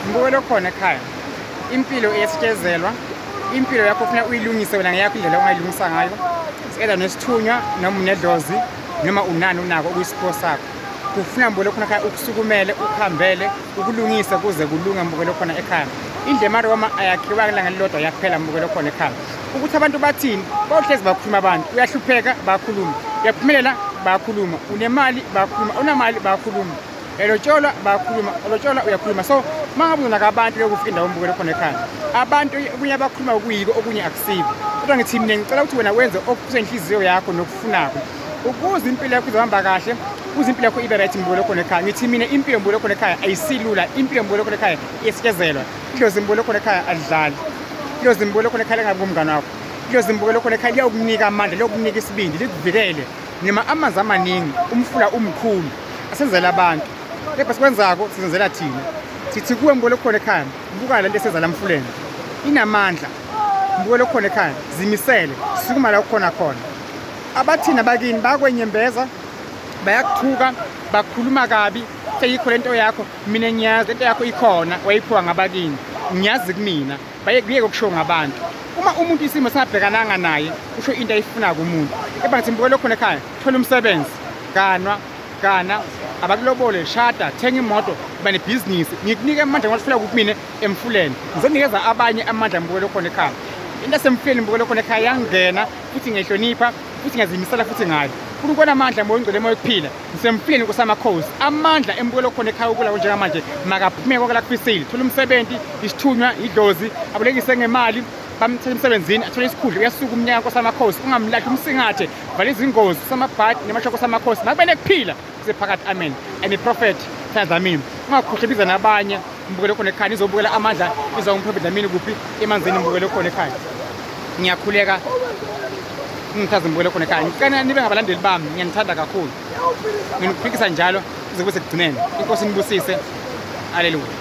Mbukelo khona ekhaya impilo iyasikezelwa impilo yakho ufuna uyilungise wena ngeyakho indlela ongayilungisa ngayo sikela nesithunywa noma unedlozi noma unani unako kuyisipho sakho kufuna mbukelo khona ekhaya ukusukumele ukhambele ukulungisa kuze kulunga mbukelo khona ekhaya indle Roma ayakhiwa ngelanga lilodwa yakuphela mbukelo khona ekhaya ukuthi abantu bathini bohlezi bakhuluma abantu uyahlupheka bakhuluma uyaphumelela bakhuluma unemali bakhuluma unamali bakhuluma elotshola bakhuluma elotshola uyakhuluma so mangabuza nakabantu lokufika indawo mbukelo khona ekhaya abantu okunye abakhuluma ukuyiko okunye akusibo kodwa ngithi mina ngicela ukuthi wena wenze okusenhliziyo yakho nokufunako ukuze impilo yakho izohamba kahle ukuze impilo yakho ibe right mbukelo khona ekhaya ngithi mina impilo mbukelo khona ekhaya ayisilula impilo mbukelo khona ekhaya iyasikezelwa idlozi mbukelo khona ekhaya adlali idlozi mbukelo khona ekhaya ngabe umngane wakho idlozi mbukelo khona ekhaya liyakunika amandla liyakunika isibindi likuvikele nima amanzi amaningi umfula umkhulu asenzela abantu kepha sikwenzako sizenzela thina sithi kuwe mbukelo khona ekhaya buka lento esenzala Emfuleni inamandla mbukelo khona ekhaya zimisele sikuma la khona abathina bakini bakwenyembeza bayakuthuka bakhuluma kabi seyikho lento yakho mina ngiyazi lento yakho ikhona wayiphiwa ngabakini ngiyazi kumina bayekuyeke ukusho ngabantu uma umuntu isimo sabhekananga naye usho into ayifuna kumuntu kepha ngithi mbukelo khona ekhaya thola umsebenzi gana abakulobole shada thenga imoto kuba nebhizinisi ngikunika amandla ngoba sifuna kumina Emfuleni ngizonikeza abanye amandla mbukelo khona ekhaya into yasemfuleni mbukelo khona ekhaya yangena futhi ngehlonipha futhi ngiyazimisela futhi ngayo ufuna ukubona amandla moyo ngcwele moyo kuphila ngisemfuleni kusamakhosi amandla embukelo khona ekhaya ukula njengamanje makaphumeke kwala kufisile thola umsebenzi isithunywa idlozi abolekise ngemali bamthatha emsebenzini athole isikhundla uyasuka umnyaka kosamakhosi ungamlahli umsingathe vala izingozi samabhadi nemashoko samakhosi makubene kuphila kusephakathi amen and prophet Dlamini ungakhohlebiza nabanye mbukelo khona ekhaya izobukela amandla izawumprophet Dlamini kuphi emanzini mbukelo khona ekhaya ngiyakhuleka ngithaza mbukelo khona ekhaya ngicela nibe ngabalandeli bami ngiyanithanda kakhulu nginiphikisa njalo kuze kuse kugcinene inkosi nibusise haleluya